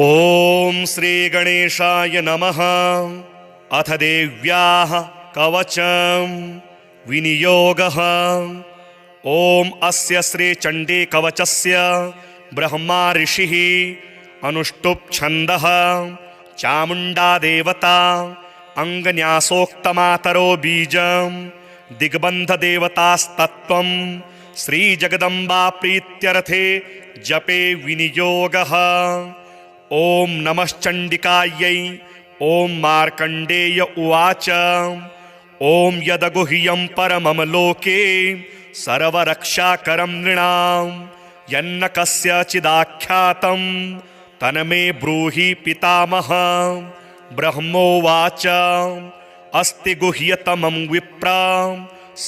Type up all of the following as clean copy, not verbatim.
ॐ श्री गणेशाय नमः। अथ देव्याः कवचं विनियोगः। ॐ अस्य श्री चण्डी कवचस्य ब्रह्मा ऋषिः अनुष्टुप् छन्दः चामुण्डा देवता अङ्गन्यासोक्तमातरो बीजं दिग्बन्धदेवतास्तत्त्वं श्रीजगदम्बा प्रीत्यर्थे जपे विनियोगः। ॐ नमश्चण्डिकायै। ॐ मार्कण्डेय उवाच। ॐ यदगुह्यं परमं लोके सर्वरक्षाकरं नृणां यन्न कस्यचिदाख्यातं तन्मे ब्रूहि पितामह। ब्रह्मोवाच अस्ति गुह्यतमं विप्र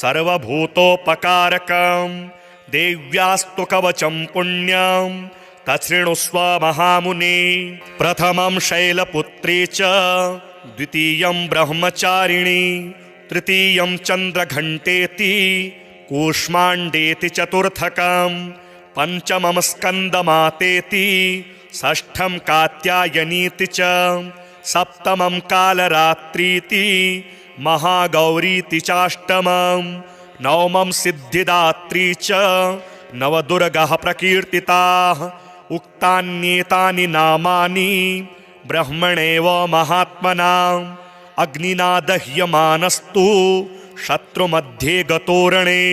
सर्वभूतोपकारकं देव्यास्तु कवचं पुण्यं तच्छृणुस्व महामुने। प्रथमं शैलपुत्री च द्वितीयं ब्रह्मचारिणी तृतीयं चन्द्रघण्टेति कूष्माण्डेति चतुर्थकं पञ्चमं स्कन्दमातेति षष्ठं कात्यायनीति च सप्तमं कालरात्रीति महागौरीति चाष्टमं नवमं सिद्धिदात्री च नवदुर्गाः प्रकीर्तिताः। उक्तान्येतानि नामानि ब्रह्मणेव महात्मनाम् अग्निना दह्यमानस्तु शत्रुमध्ये गतोरणे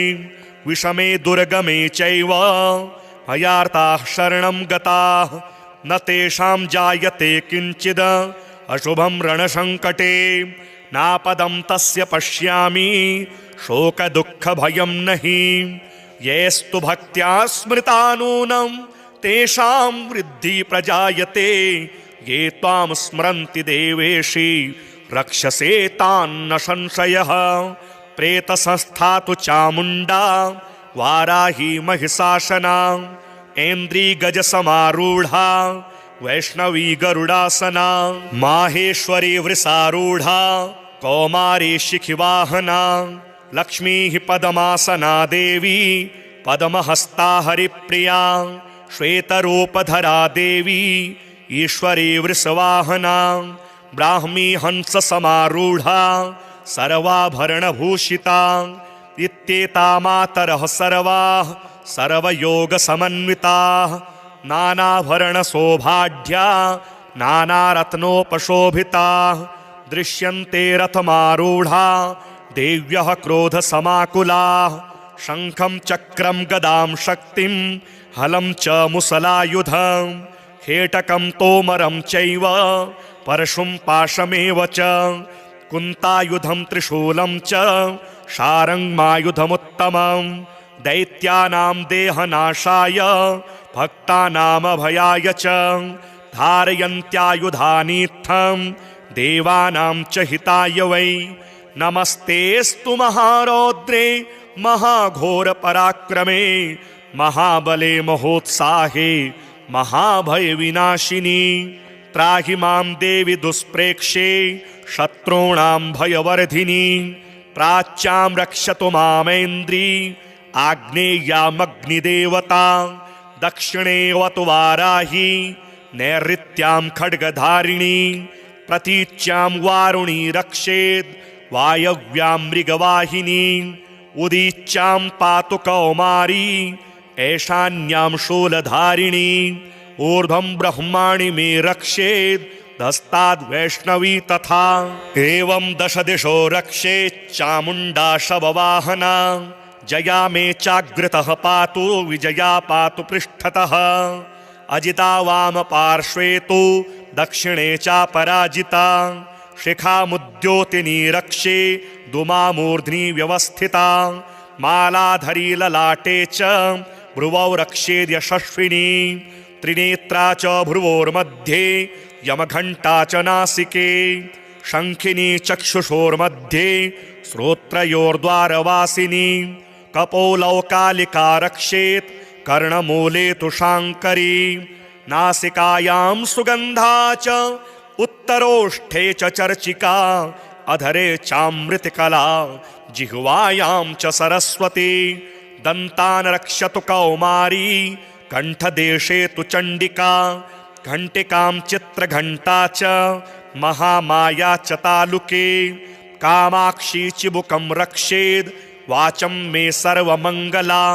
विषमे दुर्गमे चैव भयार्ताः शरणं गताः न तेषां जायते किञ्चिद् अशुभं रणसङ्कटे नापदं तस्य पश्यामि शोकदुःखभयं नहि येस्तु भक्त्या स्मृता नूनं तेषां वृद्धि प्रजायते ये त्वां स्मरन्ति देवेशि रक्षसे तान्न संशयः। प्रेतसंस्था तु चामुण्डा वाराही महिषासना ऐन्द्री गजसमारूढा वैष्णवी गरुडासना माहेश्वरी वृषारूढा कौमारी शिखिवाहना लक्ष्मीः पद्मासना देवी पद्महस्ता हरिप्रिया श्वेतरूपधरा देवी ईश्वरी वृषवाहना ब्राह्मी हंससमारूढा सर्वाभरणभूषिता इत्येता मातरः सर्वाः सर्वयोगसमन्विताः नानाभरणशोभाढ्या नानारत्नोपशोभिताः दृश्यन्ते रथमारूढा देव्यः क्रोधसमाकुलाः शङ्खं चक्रं गदां शक्तिं हलं च मुसलायुधं खेटकं तोमरं चैव परशुं पाशमेव च कुन्तायुधं त्रिशूलं च शारङ्गमायुधमुत्तमं दैत्यानां देहनाशाय भक्तानामभयाय च धारयन्त्यायुधानीत्थं देवानां च हिताय वै। नमस्तेस्तु महारौद्रे महाघोरपराक्रमे महाबले महोत्साहे महाभयविनाशिनी त्राहि मां देवि दुष्प्रेक्षे शत्रूणां भयवर्धिनी प्राच्यां रक्षतु मामेन्द्री आग्नेयामग्निदेवता दक्षिणेऽवतु वाराही नैऋत्यां खड्गधारिणी प्रतीच्यां वारुणी रक्षेत् वायव्यां मृगवाहिनी उदीच्यां पातु कौमारी ऐशान्यां शूलधारिणी ऊर्ध्वं ब्रह्माणि मे रक्षेत् धस्ताद्वैष्णवी तथा एवं दश दिशो रक्षेत् चामुण्डा शववाहना जया मे चाग्रतः पातु विजया पातु पृष्ठतः अजिता वामपार्श्वे तु दक्षिणे चापराजिता शिखामुद्योतिनी रक्षे दुमामूर्ध्नि व्यवस्थिता मालाधरी ललाटे च भ्रुवौ रक्षेद्यशस्विनी त्रिनेत्रा च भ्रुवोर्मध्ये यमघण्टा च नासिके शङ्खिनी चक्षुषोर्मध्ये श्रोत्रयोर्द्वारवासिनी कपोलौ कालिका रक्षेत् कर्णमूले तु शाङ्करी नासिकायां सुगन्धा च उत्तरोष्ठे च चर्चिका अधरे चामृतकला जिह्वायां च सरस्वती दन्तान् रक्षतु कौमारी कंठदेशे तु चंडिका घंटिकां चित्रघंटा च महामाया च तालुके कामाक्षी चिबुकं रक्षेद् वाचं मे सर्वमङ्गला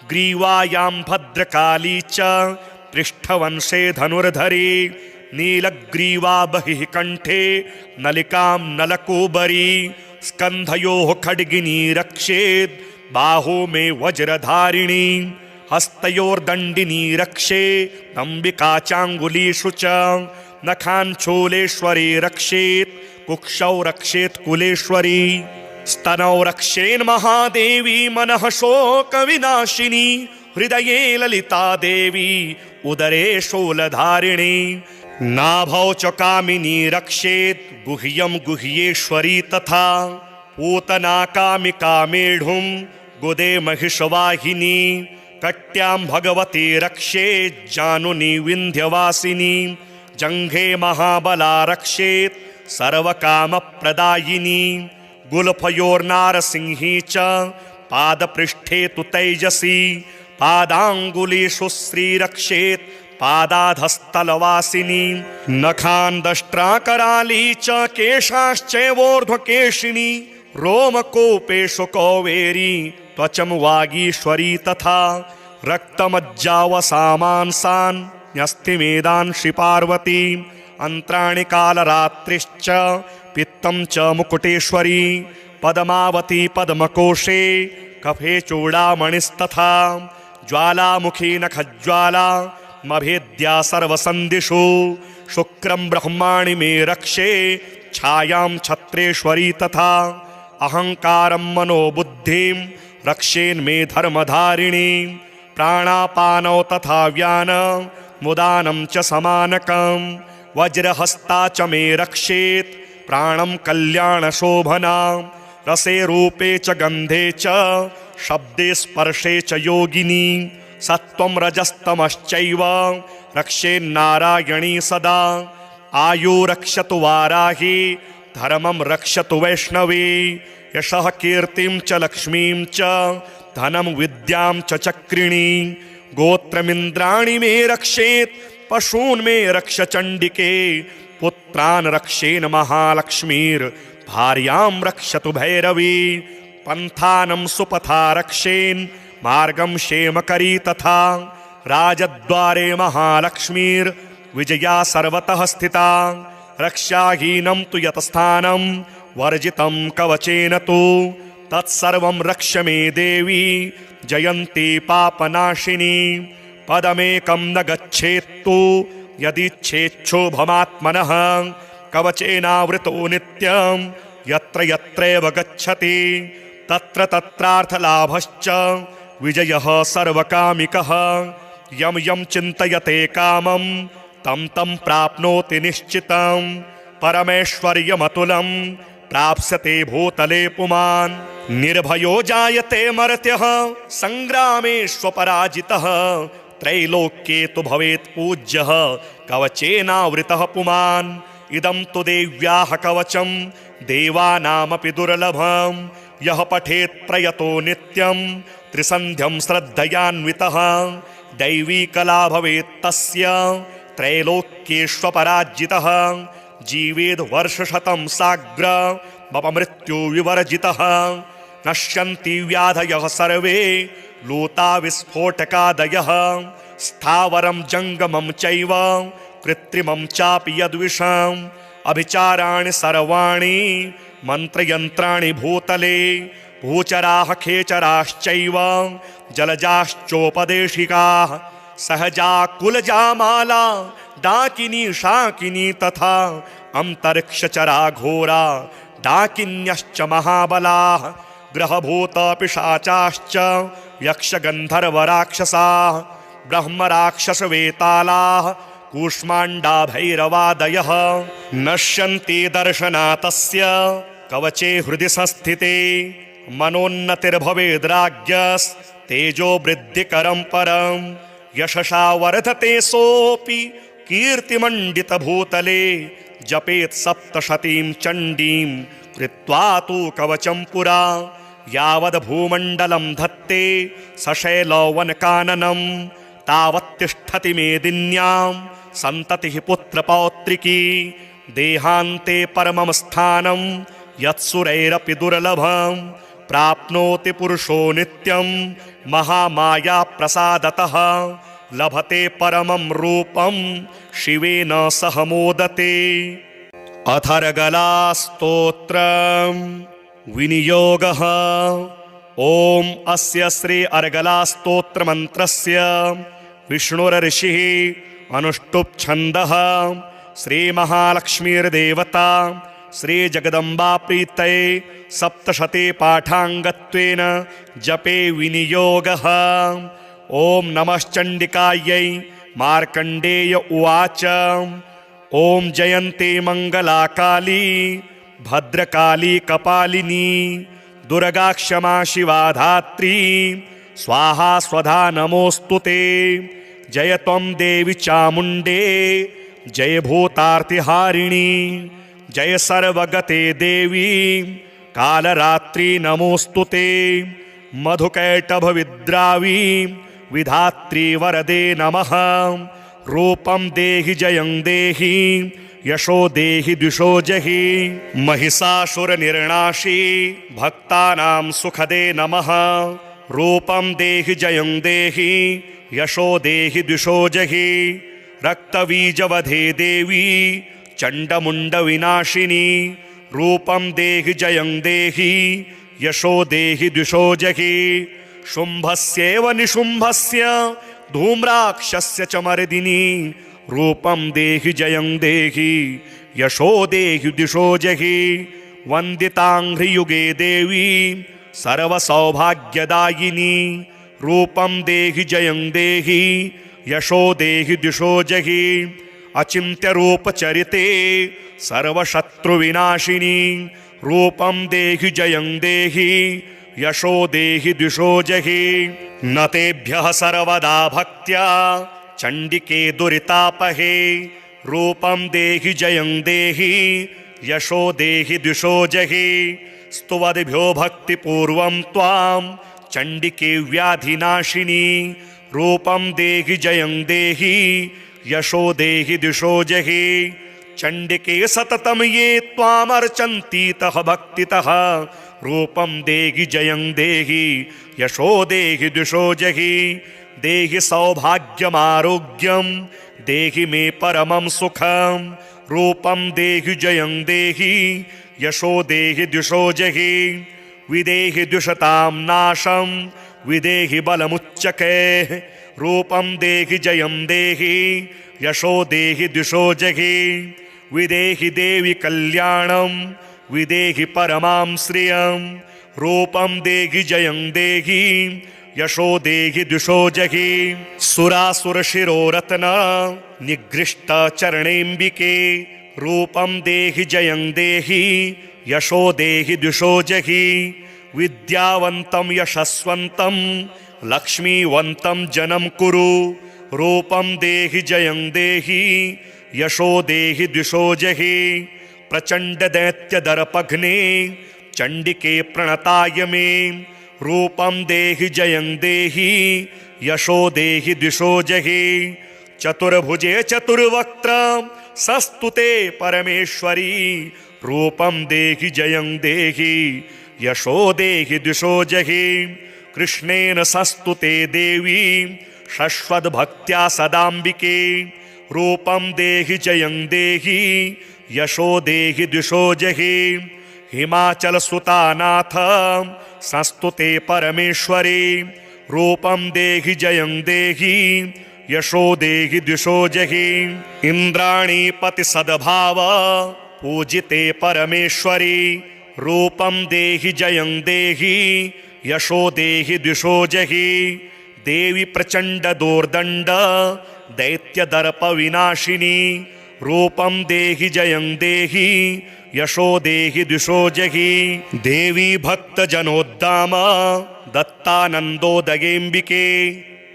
ग्रीवायां भद्रकाली च पृष्ठवंशे धनुर्धरी नीलग्रीवा बहिः कण्ठे नलिकां नलकोबरी स्कन्धयोः खड्गिनी रक्षेद् बाहो मे वज्रधारिणी हस्तयोर्दण्डिनी रक्षे दम्बिका चाङ्गुलीषु च नखाञ्छूलेश्वरी रक्षेत् कुक्षौ रक्षेत् कुलेश्वरी स्तनौ रक्षेन्महादेवी मनः शोकविनाशिनी हृदये ललिता देवी उदरे शूलधारिणी नाभौ च कामिनी रक्षेत् गुह्यं गुह्येश्वरी तथा पूतना कामिका मेढुं गुदे महिषवाहिनी कट्यां भगवती रक्षेत् जानुनी विन्ध्यवासिनी जङ्घे महाबला रक्षेत् सर्वकामप्रदायिनी गुल्फयोर्नारसिंही च पादपृष्ठे तु तैजसी पादाङ्गुलीषु श्रीरक्षेत् पादाधस्तलवासिनी नखान् दष्ट्राकराली च केशाश्चैवोर्ध्वकेशिनी रोमकूपेषु कौवेरी त्वचं वागीश्वरी तथा रक्तमज्जावसामांसान् न्यस्तिमेदान् श्रीपार्वती अन्त्राणि कालरात्रिश्च पित्तं च मुकुटेश्वरी पद्मावती पद्मकोशे कफे चूडामणिस्तथा ज्वालामुखी नखज्वाला मभेद्या सर्वसन्दिषु शुक्रं ब्रह्माणि मे रक्षे छायां छत्रेश्वरी तथा अहङ्कारं मनोबुद्धिं रक्षेन्मे धर्मधारिणी प्राणापानौ तथा व्यानं मुदानं च समानकं वज्रहस्ता च मे रक्षेत् प्राणं कल्याणशोभना रसे रूपे च गन्धे च शब्दे स्पर्शे च योगिनी सत्त्वं रजस्तमश्चैव रक्षेन्नारायणी सदा आयु रक्षतु वाराही धर्मं रक्षतु वैष्णवी यशः कीर्तिं च लक्ष्मीं च धनं विद्यां च चक्रिणी गोत्रमिन्द्राणि मे रक्षेत् पशून् मे रक्ष चण्डिके पुत्रान् रक्षेन् महालक्ष्मीर्भार्यां रक्षतु भैरवी पन्थानं सुपथा रक्षेन् मार्गं क्षेमकरी तथा राजद्वारे महालक्ष्मीर्विजया सर्वतः स्थिता रक्षाहीनं तु यतस्थानं वर्जितं कवचेन तु तत्सर्वं रक्ष मे देवी जयन्ती पापनाशिनी पदमेकं न गच्छेत्तु यदिच्छेच्छोभमात्मनः कवचेनावृतो नित्यं यत्र यत्रैव गच्छति तत्र तत्रार्थलाभश्च विजयः सर्वकामिकः यं यं चिन्तयते कामं तं तं प्राप्नोति निश्चितं परमेश्वर्यमतुलं प्राप्स्यते भूतले पुमान् निर्भयो जायते मर्त्यः सङ्ग्रामेष्वपराजितः त्रैलोक्ये तु भवेत् पूज्यः कवचेनावृतः पुमान् इदं तु देव्याः कवचं देवानामपि दुर्लभं यः पठेत् प्रयतो नित्यं त्रिसन्ध्यं श्रद्धयान्वितः दैवी कला भवेत् तस्य त्रैलोक्येष्वपराजितः जीवेद् वर्षशतं साग्र मपमृत्यु विवर्जितः नश्यन्ति व्याधयः सर्वे लूता विस्फोटकादयः स्थावरं जङ्गमं चैव कृत्रिमं चापि यद्विषम् अभिचाराणि सर्वाणि मन्त्रयन्त्राणि भूतले भूचराः खेचराश्चैव जलजाश्चोपदेशिकाः सहजा कुलजा माला डाकिनी शाकिनी तथा अंतरिक्षचरा घोरा डाकिन्यश्च महाबलाः ग्रहभूतपिशाचाश्च यक्षगन्धर्वराक्षसाः ब्रह्मराक्षसवेतालाः कूष्माण्डा भैरवादयः नश्यन्ति दर्शनातस्य कवचे हृदि संस्थिते मनोन्नतिर्भवेद्राज्ञस्तेजो वृद्धिकरं परं यशसा वर्धते सोऽपि कीर्तिमण्डितभूतले जपेत् सप्तशतीं चण्डीं कृत्वा तु कवचं पुरा यावद् भूमण्डलं धत्ते सशैलवनकाननं तावत् तिष्ठति मेदिन्यां सन्ततिः पुत्रपौत्रिकी देहान्ते परमं स्थानं यत्सुरैरपि दुर्लभं प्राप्नोति पुरुषो नित्यं महामाया प्रसादतः लभते परमं रूपं शिवेन सह मोदते। अथर्गलास्तोत्रम् विनियोगः। ॐ अस्य श्री अर्गलास्तोत्रमन्त्रस्य विष्णुर्षिः अनुष्टुप् छन्दः श्रीमहालक्ष्मीर्देवता श्रीजगदम्बा प्रीतये सप्तशते पाठाङ्गत्वेन जपे विनियोगः। ॐ नमश्चण्डिकायै। मार्कण्डेय उवाच ॐ जयन्ती मङ्गलाकाली भद्रकाली कपालिनी दुर्गा क्षमा शिवा धात्री स्वाहा स्वधा नमोऽस्तु ते। जय त्वं देवी चामुण्डे जय भूतार्तिहारिणी जय सर्वगते देवी कालरात्रि नमोऽस्तु ते। मधुकैटभविद्रावी विधात्री वरदे नमः। रूपं देहि जयं देहि यशो देहि द्विषो जहि। महिषासुरनिर्नाशी भक्तानां सुखदे नमः। रूपं देहि जयं देहि यशो देहि द्विषो जहि। रक्तबीजवधे देवी चण्डमुण्डविनाशिनी रूपं देहि जयं देहि यशो देहि द्विषो जहि। शुम्भस्यैव निशुम्भस्य धूम्राक्षस्य च मर्दिनी रूपं देहि जयं देहि यशो देहि द्विषो जहि। वन्दिताङ्घ्रियुगे देवी सर्वसौभाग्यदायिनी रूपं देहि जयं देहि यशो देहि द्विषो जहि। अचिन्त्यरूपचरिते सर्वशत्रुविनाशिनी रूपं देहि जयं देहि यशो देहि द्विषो जहि। न तेभ्यः सर्वदा भक्त्या चण्डिके दुरितापहे रूपं देहि जयं देहि यशो देहि द्विषो जहि। स्तुवद्भ्यो भक्तिपूर्वं त्वां चण्डिके व्याधिनाशिनी रूपं देहि जयं देहि यशो देहि द्विषो जहि। चण्डिके सततं ये त्वामर्चन्तीतः भक्तितः रूपं देहि जयं देहि यशो देहि द्विषो जहि। देहि सौभाग्यमारोग्यं देहि मे परमं सुखं रूपं देहि जयं देहि यशो देहि द्विषो जहि। विदेहि द्विषतां नाशं विदेहि बलमुच्चकैः रूपं देहि जयं देहि यशो देहि द्विषो जहि। विदेहि देवि कल्याणं विदेहि परमां श्रियं रूपं देहि जयं देहि यशो देहि द्विषो जहि। सुरासुरशिरोरत्न निगृष्ट चरणेऽम्बिके रूपं देहि जयं देहि यशो देहि द्विषो जहि। विद्यावन्तं यशस्वन्तं लक्ष्मीवन्तं जनं कुरु रूपं देहि जयं देहि यशो देहि द्विषो जहि। प्रचण्ड दैत्यदर्पघ्ने चण्डिके प्रणताय मे रूपं देहि जयं देहि यशो देहि द्विषो जहि। चतुर्भुजे चतुर्वक्त्र सस्तुते परमेश्वरी रूपं देहि जयं देहि यशो देहि द्विषो जहि। कृष्णेन सस्तुते देवी शश्वद्भक्त्या सदाम्बिके रूपं देहि जयं देहि यशो देहि द्विषो जहि। हिमाचलसुतानाथ संस्तुते परमेश्वरी रूपं देहि जयं देहि यशो देहि द्विषो जहि। इन्द्राणीपति सद्भाव पूजिते परमेश्वरी रूपं देहि जयं देहि यशो देहि द्विषो जहि। देवी प्रचण्ड दोर्दण्ड दैत्यदर्प विनाशिनी रूपं देहि जयं देहि यशो देहि द्विषो जहि। देवी भक्तजनोद्दाम दत्तानन्दोदयेऽम्बिके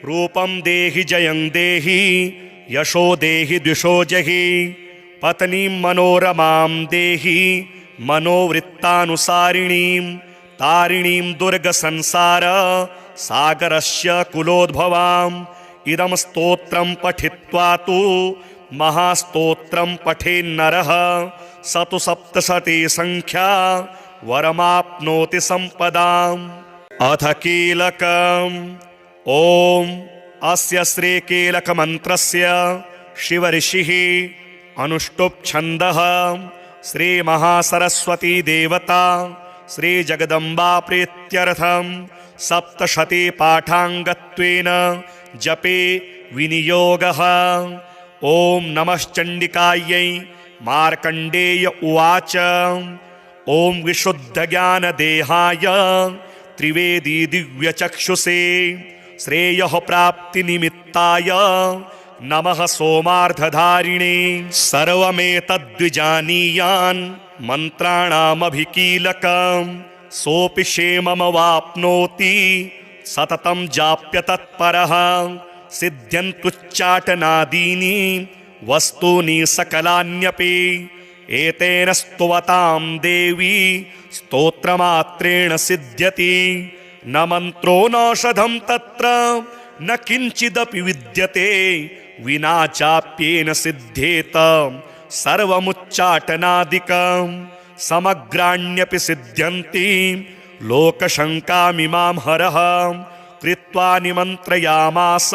रूपं देहि जयं देहि यशो देहि द्विषो जहि। पत्नीं मनोरमां देहि मनोवृत्तानुसारिणीं तारिणीं दुर्गसंसार सागरस्य कुलोद्भवाम्। इदं स्तोत्रं पठित्वा तु महास्तोत्रं पठेन्नरः स तु सप्तशती संख्या वरमाप्नोति संपदाम्। अथ कीलकम्। ॐ अस्य श्रीकीलकमन्त्रस्य शिवऋषिः अनुष्टुप् छन्दः श्रीमहासरस्वती देवता श्रीजगदम्बा प्रीत्यर्थं सप्तशती पाठाङ्गत्वेन जपे विनियोगः। ॐ नमश्चण्डिकायै। मार्कण्डेय उवाच। ॐ विशुद्धज्ञानदेहाय त्रिवेदी दिव्यचक्षुषे श्रेयः प्राप्तिनिमित्ताय नमः सोमार्धधारिणे। सर्वमेतद्विजानीयान् मन्त्राणामभिकीलकम् सोऽपि क्षेममवाप्नोति सततं जाप्य तत्परः। सिद्ध्यन्तुच्चाटनादीनि वस्तूनि सकलान्यपि एतेन स्तुवतां देवी स्तोत्रमात्रेण सिद्ध्यति। न मन्त्रो नौषधं तत्र न किञ्चिदपि विद्यते विना चाप्येन सिद्ध्येत सर्वमुच्चाटनादिकं। समग्राण्यपि सिद्ध्यन्ति लोकशङ्कामिमां हरः। कृत्वा निमन्त्रयामास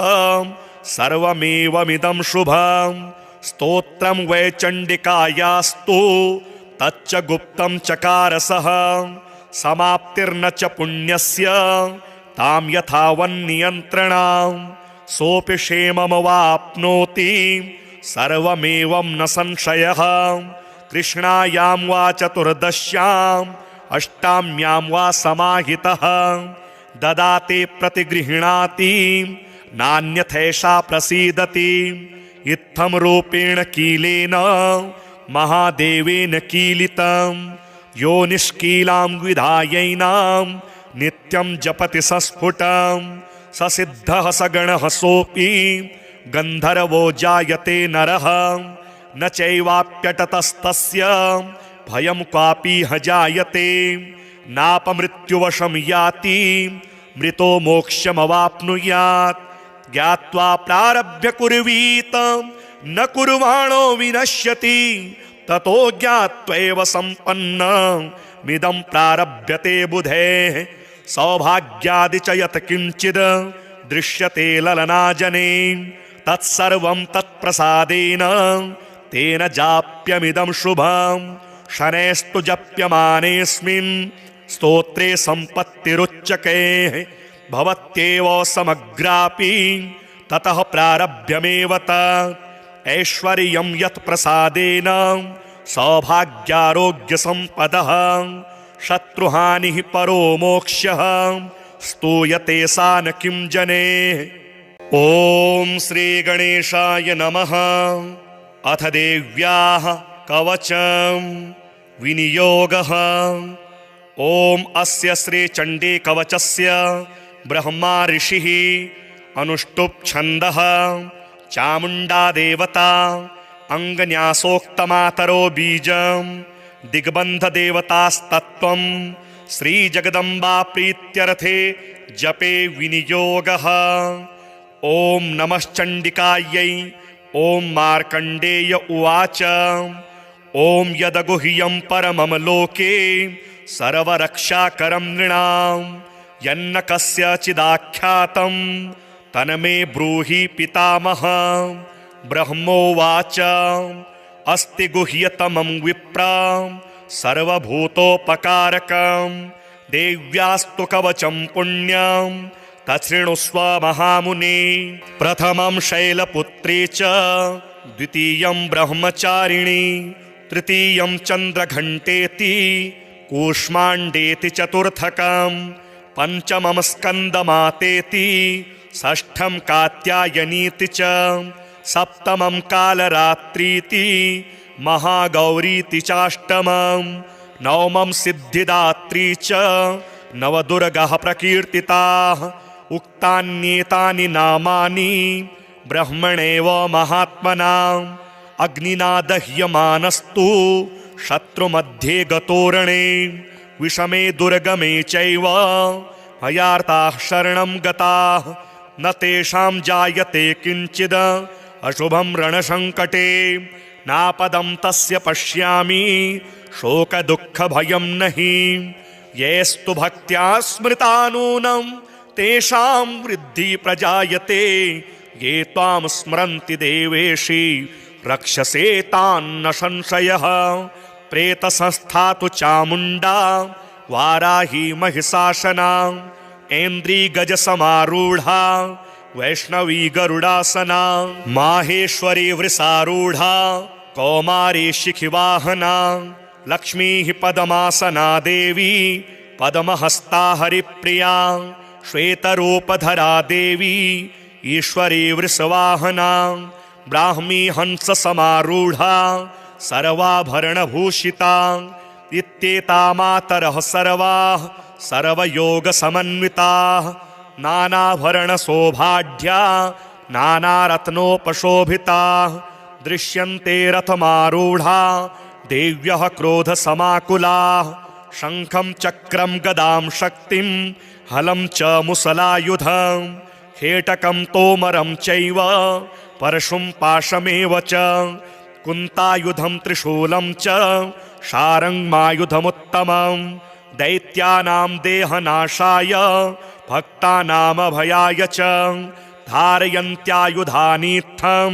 सर्वमेवमिदं शुभं। स्तोत्रं वै चण्डिकायास्तु तच्च गुप्तं चकारसः। समाप्तिर्न च पुण्यस्य तां यथावन्नियन्त्रणां। सोऽपि क्षेममवाप्नोति सर्वमेवं न संशयः। कृष्णायां वा चतुर्दश्याम् अष्टाम्यां वा समाहितः ददाति प्रतिगृह्णाति नान्यथैषा प्रसीदति। इत्थं रूपेण कीलेन महादेवेन कीलितं यो निष्कीलां विधायैनां नित्यं जपति सस्फुटं। स सिद्धः स गणः सोऽपि गन्धर्वो जायते नरः। न चैवाप्यटतस्तस्य भयं क्वापि ह जायते। नापमृत्युवशं याति मृतो मोक्षमवाप्नुयात्। ज्ञात्वा प्रारभ्य कुर्वीत न कुर्वाणो विनश्यति। ततो ज्ञात्वैव सम्पन्नमिदं प्रारभ्यते बुधेः। सौभाग्यादि च यत् किञ्चिद् दृश्यते ललनाजने तत्सर्वं तत्प्रसादेन तेन जाप्यमिदं शुभम्। शनैस्तु जप्यमानेऽस्मिन् स्तोत्रे सम्पत्तिरुच्यते भवत्येव समग्रापि ततः प्रारभ्यमेव तत्। ऐश्वर्यं यत् प्रसादेन सौभाग्यारोग्यसम्पदः शत्रुहानिः परो मोक्ष्यः स्तूयते सा न किं जने। ॐ श्रीगणेशाय नमः। अथ देव्याः कवचं विनियोगः। ॐ अस्य श्रीचण्डीकवचस्य ब्रह्मा ऋषिः अनुष्टुप् छन्दः चामुण्डा देवता अङ्गन्यासोक्तमातरो बीजं दिग्बन्धदेवतास्तत्त्वं श्रीजगदम्बा प्रीत्यर्थे जपे विनियोगः। ॐ नमश्चण्डिकायै। ॐ मार्कण्डेय उवाच। ॐ यदगुह्यं परमं लोके सर्वरक्षाकरं नृणां यन्न कस्यचिदाख्यातं तन्मे ब्रूहि पितामह। ब्रह्मोवाच। अस्ति गुह्यतमं विप्रा सर्वभूतोपकारकं देव्यास्तु कवचं पुण्यं तच्छृणुस्व महामुने। प्रथमं शैलपुत्री च द्वितीयं ब्रह्मचारिणी तृतीयं चन्द्रघण्टेति कूष्माण्डेति चतुर्थकं पञ्चमं स्कन्दमातेति षष्ठं कात्यायनीति च सप्तमं कालरात्रीति महागौरीति चाष्टमं नवमं सिद्धिदात्री च नवदुर्गः प्रकीर्तिताः। उक्तान्येतानि नामानि ब्रह्मणेव महात्मनाम् अग्निना दह्यमानस्तु शत्रुमध्ये गतोरणे विषमे दुर्गमे चैव हयार्ताः शरणं गताः न तेषां जायते किञ्चिद् अशुभं रणसङ्कटे नापदं तस्य पश्यामि शोकदुःखभयं नहि येस्तु भक्त्या स्मृता नूनं तेषां वृद्धि प्रजायते ये त्वां स्मरन्ति देवेशि रक्षसे तान्न संशयः प्रेतसंस्था तु चामुण्डा वाराही महिषासना ऐन्द्री गजसमारूढा वैष्णवी गरुडासना माहेश्वरी वृषारूढा कौमारी शिखिवाहना लक्ष्मीः पद्मासना देवी पद्महस्ता हरिप्रिया श्वेतरूपधरा देवी ईश्वरी वृषवाहना ब्राह्मी हंससमारूढा सर्वाभरणभूषिता इत्येता मातरः सर्वाः सर्वयोगसमन्विताः नानाभरणशोभाढ्या नानारत्नोपशोभिताः दृश्यन्ते रथमारूढा देव्यः क्रोधसमाकुलाः शङ्खं चक्रं गदां शक्तिं हलं च मुसलायुधं हेटकं तोमरं चैव परशुं पाशमेव च कुन्तायुधं त्रिशूलं च शारङ्गमायुधमुत्तमं दैत्यानां देहनाशाय भक्तानामभयाय च धारयन्त्यायुधानीत्थं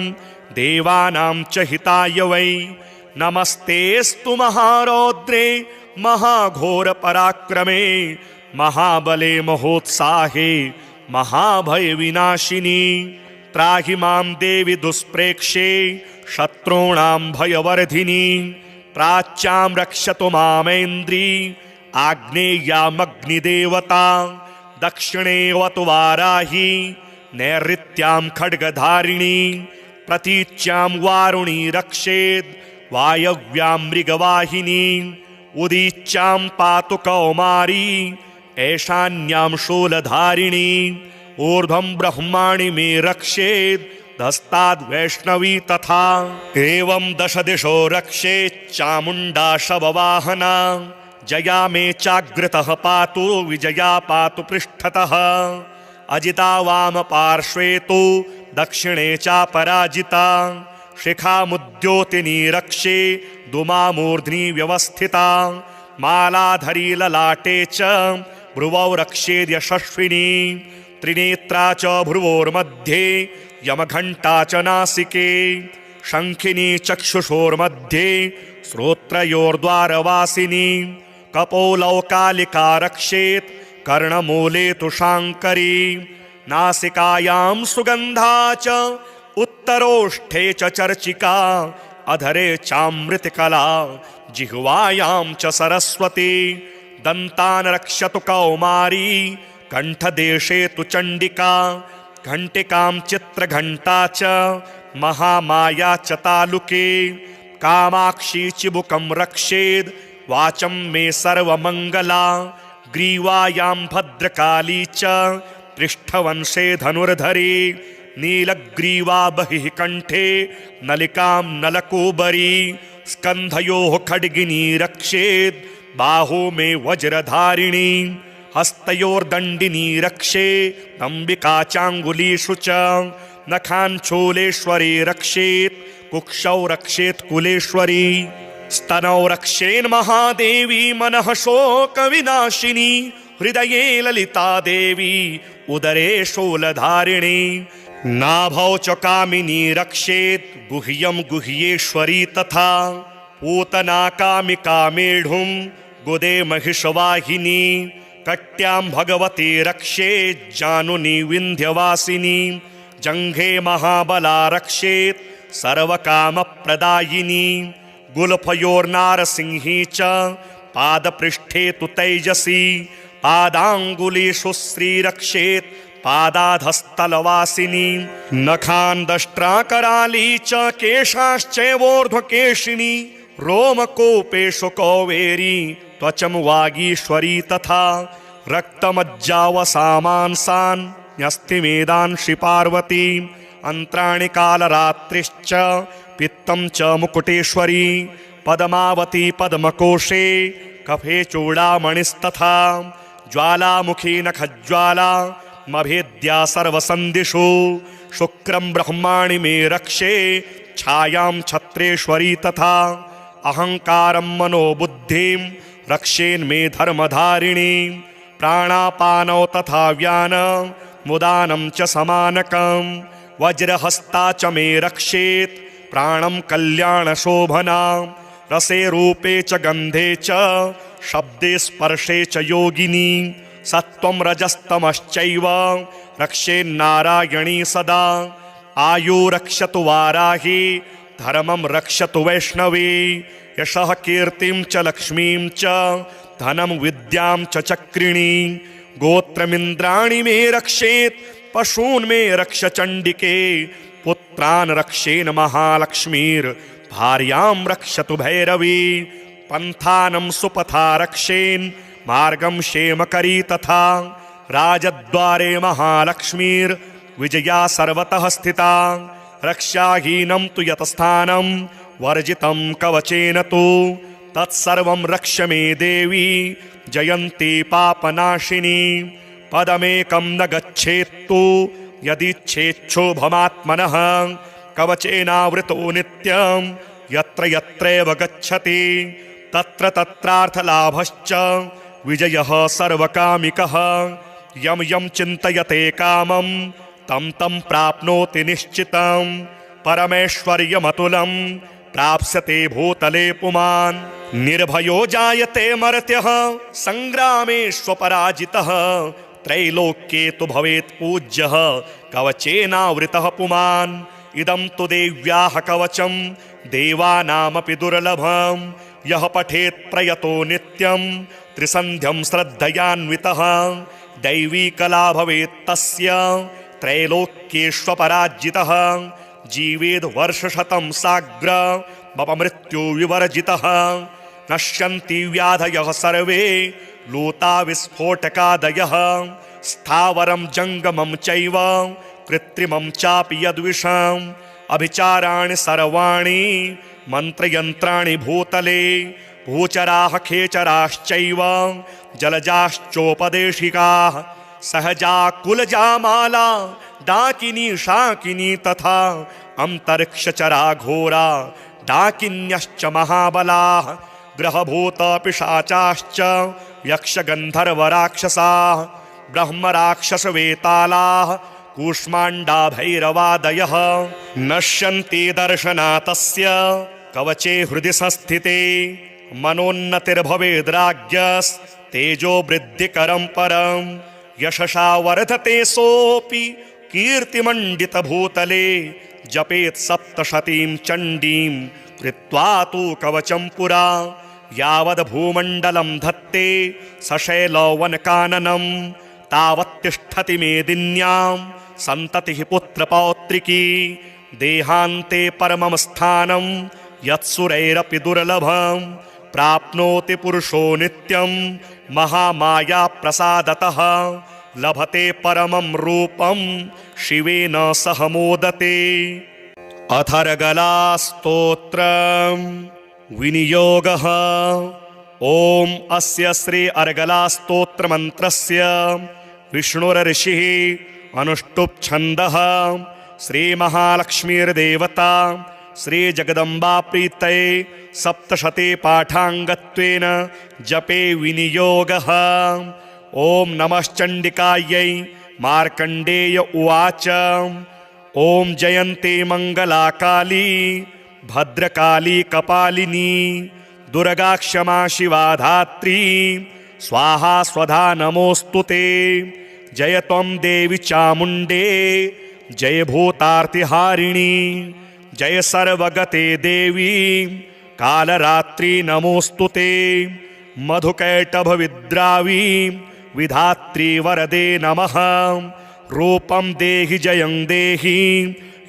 देवानां च हिताय वै नमस्तेऽस्तु महारौद्रे महाघोरपराक्रमे महाबले महोत्साहे महाभयविनाशिनी त्राहि मां देवि दुष्प्रेक्ष्ये शत्रूणां भयवर्धिनी प्राच्यां रक्षतु मामेन्द्री आग्नेयामग्निदेवता दक्षिणेऽवतु वाराही नैऋत्यां खड्गधारिणी प्रतीच्यां वारुणी रक्षेत् वायव्यां मृगवाहिनी उदीच्यां पातु कौमारी ऐशान्यां शूलधारिणी ऊर्ध्वं ब्रह्माणि मे रक्षेत् धस्ताद् वैष्णवी तथा एवं दश दिशो रक्षेत् चामुण्डा शववाहना जया मे चाग्रतः पातु विजया पातु पृष्ठतः अजिता वाम पार्श्वे तु दक्षिणे चापराजिता शिखामुद्योतिनी रक्षे दुमामूर्ध्नि व्यवस्थिता मालाधरी ललाटे च भ्रुवौ रक्षेद्यशस्विनी त्रिनेत्रा च भ्रुवोर्मध्ये यमघण्टा च नासिके शङ्खिनी चक्षुषोर्मध्ये श्रोत्रयोर्द्वारवासिनी कपोलौ कालिका रक्षेत् कर्णमूले तु शाङ्करी नासिकायां सुगन्धा च उत्तरोष्ठे च चर्चिका अधरे चामृतकला जिह्वायां च सरस्वती दन्तान् रक्षतु कौमारी कण्ठदेशे तु चण्डिका घण्टिकां चित्रघण्टा च महामाया च तालुके कामाक्षी चिबुकं रक्षेद् वाचं मे सर्वमङ्गला ग्रीवायां भद्रकाली च पृष्ठवंशे धनुर्धरी नीलग्रीवा बहिः कण्ठे नलिकां नलकूबरी स्कन्धयोः खड्गिनी रक्षेद् बाहू मे वज्रधारिणी हस्तयोर्दण्डिनी रक्षे अम्बिका चाङ्गुलीषु च नखाञ्छूलेश्वरी रक्षेत् कुक्षौ रक्षेत् कुलेश्वरी स्तनौ रक्षेन्महादेवी मनः शोकविनाशिनी हृदये ललिता देवी उदरे शूलधारिणी नाभौ च कामिनी रक्षेत् गुह्यं गुह्येश्वरी तथा पूतना कामिका मेढुं गुदे महिषवाहिनी कट्यां भगवती रक्षेत् जानुनी विन्ध्यवासिनी जङ्घे महाबला रक्षेत् सर्वकामप्रदायिनी गुल्फयोर्नारसिंही च पादपृष्ठे तु तैजसी पादाङ्गुलीषु श्रीरक्षेत् पादाधस्तलवासिनी नखान् दष्ट्राकराली च केशाश्चैवोर्ध्वकेशिनी रोमकूपेषु कौवेरी त्वचं वागीश्वरी तथा रक्तमज्जावसामांसान् न्यस्तिमेदांशि पार्वती अन्त्राणि कालरात्रिश्च पित्तं च मुकुटेश्वरी पद्मावती पद्मकोशे कफे चूडामणिस्तथा ज्वालामुखी नखज्वाला मभेद्या सर्वसन्दिषु शुक्रं ब्रह्माणि मे रक्षे छायां छत्रेश्वरी तथा अहंकारं मनोबुद्धिं रक्षेन्मे धर्मधारिणी प्राणापानौ तथा व्यानं मुदानं च समानकं वज्रहस्ता च मे रक्षेत् प्राणं कल्याणशोभनां रसे रूपे च गन्धे च शब्दे स्पर्शे च योगिनी सत्त्वं रजस्तमश्चैव रक्षेन्नारायणी सदा आयु रक्षतु वाराही धर्मं रक्षतु वैष्णवी यशः कीर्तिं च लक्ष्मीं च धनं विद्यां च चक्रिणी गोत्रमिन्द्राणि मे रक्षेत् पशून् मे रक्ष चण्डिके पुत्रान् रक्षेन् महालक्ष्मीर्भार्यां रक्षतु भैरवी पन्थानं सुपथा रक्षेन् मार्गं क्षेमकरी तथा राजद्वारे महालक्ष्मीर्विजया सर्वतः स्थिता रक्षाहीनं तु यतस्थानं वर्जितं कवचेन तु तत्सर्वं रक्ष मे देवी जयन्ती पापनाशिनी पदमेकं न गच्छेत्तु यदिच्छेच्छोभमात्मनः कवचेनावृतो नित्यं यत्र यत्रैव गच्छति तत्र तत्रार्थलाभश्च विजयः सर्वकामिकः यं यं चिन्तयते कामं तं तं प्राप्नोति निश्चितं परमेश्वर्यमतुलं प्राप्स्यते भूतले पुमान् निर्भयो जायते मर्त्यः संग्रामेष्वपराजितः त्रैलोक्ये तु भवेत् पूज्यः कवचेनावृतः पुमान् इदं तु देव्याः कवचं देवानामपि दुर्लभं यः पठेत् प्रयतो नित्यं त्रिसन्ध्यं श्रद्धयान्वितः दैवी कला भवेत् तस्य त्रैलोक्येष्वपराजितः जीवेद् वर्षशतं साग्र मृत्युविवर्जितः नश्यन्ति व्याधयः सर्वे लूता विस्फोटकादयः स्थावरं जङ्गमं चैव कृत्रिमं चापि यद्विषम् अभिचाराणि सर्वाणि मन्त्रयन्त्राणि भूतले भूचराः खेचराश्चैव जलजाश्चोपदेशिकाः सहजा कुलजा माला डाकिनी शाकिनी तथा अंतरिक्षचरा घोरा डाकिन्यश्च महाबलाः ग्रहभूत पिशाचाश्च यक्षगन्धर्वराक्षसाः ब्रह्मराक्षसवेतालाः कूष्माण्डा भैरवादयः नश्यन्ति दर्शनातस्य कवचे हृदि संस्थिते मनोन्नतिर्भवेद्राज्ञस्तेजो वृद्धिकरं परं यशसा वर्धते सोऽपि कीर्तिमण्डितभूतले जपेत् सप्तशतीं चण्डीं कृत्वा तु कवचं पुरा यावद् भूमण्डलं धत्ते सशैलवनकाननं तावत् तिष्ठति मेदिन्यां सन्ततिः पुत्रपौत्रिकी देहान्ते परमं स्थानं यत्सुरैरपि दुर्लभं प्राप्नोति पुरुषो नित्यं महामाया प्रसादतः लभते परमं रूपं शिवेन सह मोदते। अथर्गला स्तोत्रं विनियोगः। ओम अस्य श्री अर्गला स्तोत्र मंत्रस्य विष्णुर्षिः अनुष्टुप् छन्दः श्री महालक्ष्मीर्देवता श्री जगदम्बा प्रीतये सप्तशते पाठाङ्गत्वेन जपे विनियोगः। ओम नमश्चण्डिकायै। मार्कण्डेय उवाच ओम जयन्ती मंगला काली भद्रकाली कपालिनी दुर्गा क्षमा शिवा धात्री स्वाहा स्वधा नमोस्तुते। जय त्वं देवी चामुण्डे जय भूतार्तिहारिणी जय सर्वगते देवी कालरात्रि नमोस्तुते। मधुकैटभविद्रावी विधात्री वरदे नमः। रूपं देहि जयं देहि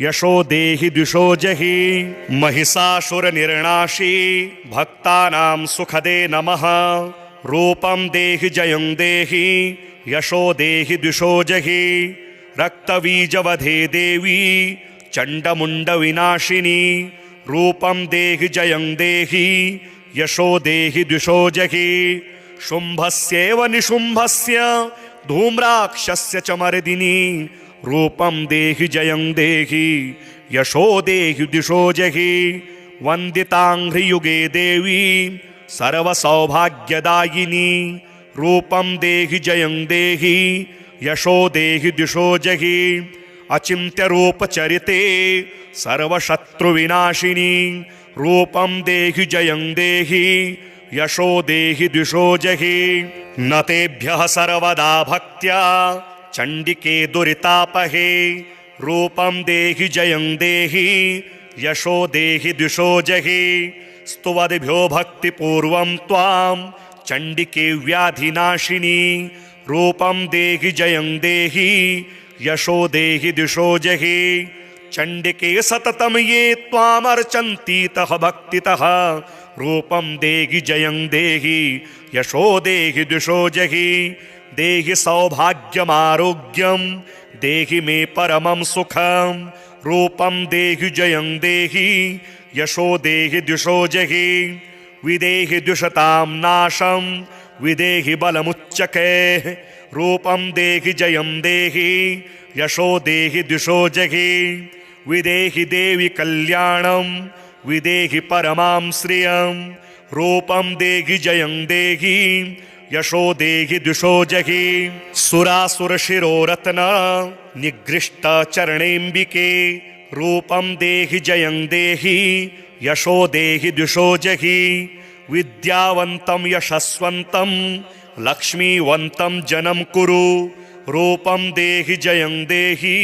यशो देहि द्विषो जहि। महिषासुरनिर्णाशी भक्तानां सुखदे नमः। रूपं देहि जयं देहि यशो देहि द्विषो जहि। रक्तबीजवधे देवी चण्डमुण्डविनाशिनी रूपं देहि जयं देहि यशो देहि द्विषो जहि। शुम्भस्यैव निशुम्भस्य धूम्राक्षस्य च मर्दिनी रूपं देहि जयं देहि यशो देहि दिशो जहि वन्दिताङ्घ्रियुगे देवी सर्वसौभाग्यदायिनी रूपं देहि जयं देहि यशो देहि दिशो जहि अचिन्त्यरूपचरिते सर्वशत्रुविनाशिनी रूपं देहि जयं देहि यशो देहि दिशो जहि न तेभ्यः सर्वदा भक्त्या चण्डिके दुरितापहे रूपं देहि जयं देहि यशो देहि दिशो जहि स्तुवद्भ्यो भक्तिपूर्वं त्वां चण्डिके व्याधिनाशिनी रूपं देहि जयं देहि यशो देहि दिशो जहि चण्डिके सततं ये त्वामर्चन्तीतः भक्तितः रूपं देहि जयं देहि यशो देहि दिशो जहि देहि सौभाग्यमारोग्यं देहि मे परमं सुखं रूपं देहि जयं देहि यशो देहि दिशो जहि विदेहि द्विषतां नाशं विदेहि बलमुच्चकैः रूपं देहि जयं देहि यशो देहि दिशो जहि विदेहि देवि कल्याणं विदेहि परमां श्रियं रूपं देहि जयं देहि यशो देहि दिशो जहि सुरासुरशिरोरत्न निगृष्ट चरणेऽम्बिके रूपं देहि जयं देहि यशो देहि दिशो जहि विद्यावन्तं यशस्वन्तं लक्ष्मीवन्तं जनं कुरु रूपं देहि जयं देहि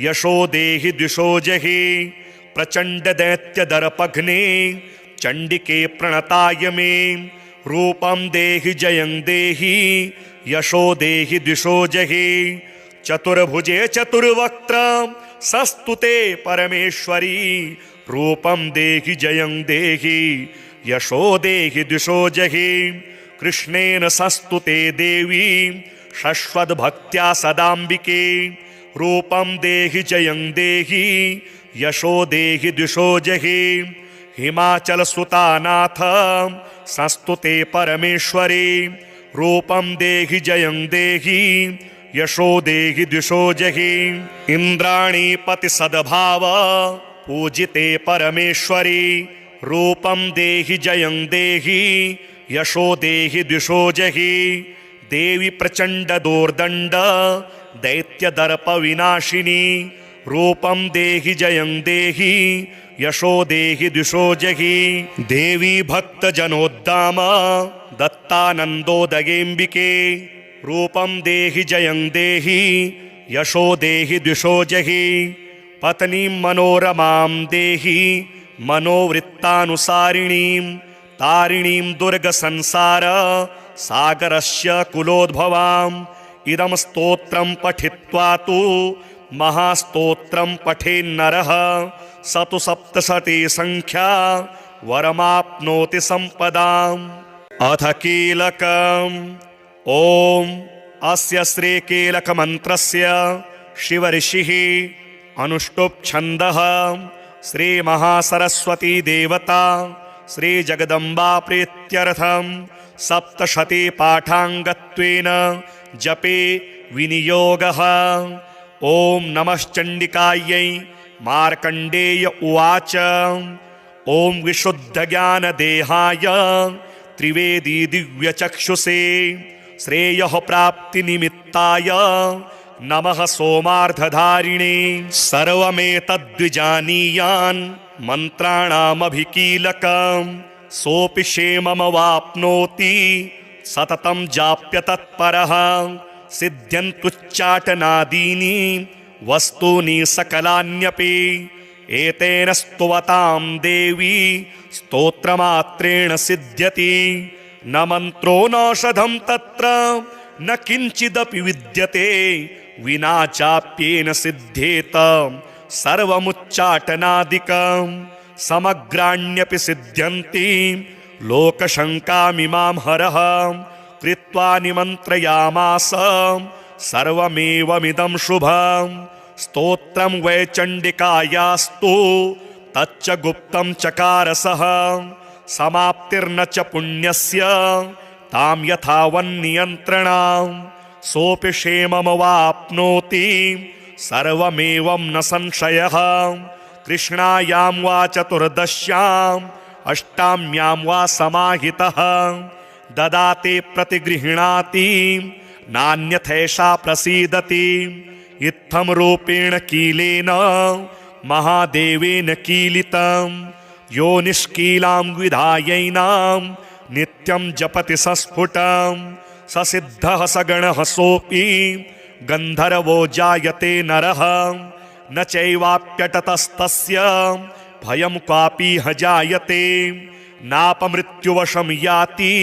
यशो देहि दिशो जहि प्रचण्ड दैत्यदर्पघ्ने चण्डिके प्रणताय मे रूपं देहि जयं देहि यशो देहि दिशो जहि चतुर्भुजे चतुर्वक्त्र सस्तुते परमेश्वरी रूपं देहि जयं देहि यशो देहि दिशो जहि कृष्णेन संस्तुते देवी शश्वद्भक्त्या सदाम्बिके रूपं देहि जयं देहि यशो देहि दिशो जहि हिमाचलसुतानाथ संस्तुते परमेश्वरी रूपं देहि जयं देहि यशो देहि दिशो जहि इन्द्राणीपति सद्भाव पूजिते परमेश्वरी रूपं देहि जयं देहि यशो देहि दिशो जहि देवी प्रचण्ड दोर्दण्ड दैत्यदर्प विनाशिनी रूपं देहि जयं देहि यशो देहि दिशो जहि देवी भक्तजनोद्दाम दत्तानन्दोदयेऽम्बिके रूपं देहि जयं देहि यशो देहि दिशो जहि पत्नीं मनोरमां देहि मनोवृत्तानुसारिणीं तारिणीं दुर्गसंसार सागरस्य कुलोद्भवाम् इदं स्तोत्रं पठित्वा तु महास्तोत्रं पठेन्नरः स तु सप्तशती संख्या वरमाप्नोति सम्पदाम् अथ कीलकम् ॐ अस्य श्रीकीलकमन्त्रस्य शिवऋषिः अनुष्टुप् छन्दः श्रीमहासरस्वती देवता श्रीजगदम्बा प्रीत्यर्थं सप्तशती पाठाङ्गत्वेन जपे विनियोगः। ॐ नमश्चण्डिकायै। मार्कण्डेय उवाच ॐ विशुद्धज्ञानदेहाय त्रिवेदी दिव्यचक्षुषे श्रेयः प्राप्तिनिमित्ताय नमः सोमार्धधारिणे सर्वमेतद्विजानीयान् मन्त्राणामभिकीलकम् सोऽपि क्षेममवाप्नोति सततं जाप्य तत्परः सिद्ध्यन्तुच्चाटनादीनि वस्तूनि सकलान्यपि एतेन स्तुवतां देवी स्तोत्रमात्रेण सिद्ध्यति न मन्त्रो नौषधं तत्र न किञ्चिदपि विद्यते विना चाप्येन सिद्ध्येत सर्वमुच्चाटनादिकं समग्राण्यपि सिद्ध्यन्ति लोकशङ्कामिमां हरः कृत्वा निमन्त्रयामास सर्वमेवमिदं शुभं स्तोत्रं वै चण्डिकायास्तु तच्च गुप्तं चकारसः समाप्तिर्न च पुण्यस्य तां यथावन्नियन्त्रणां सोऽपि क्षेममवाप्नोति सर्वमेवं न संशयः। कृष्णायां वा चतुर्दश्याम् अष्टाम्यां वा समाहितः ददाति प्रतिगृह्णाति नान्यथैषा प्रसीदति। इत्थं रूपेण कीलेन महादेवेन कीलितं यो निष्कीलां विधायैनां नित्यं जपति सस्फुटं स सिद्धः स गणः सोऽपि गन्धर्वो जायते नरः न चैवाप्यटतस्तस्य भयं क्वापि ह जायते नापमृत्युवशं याति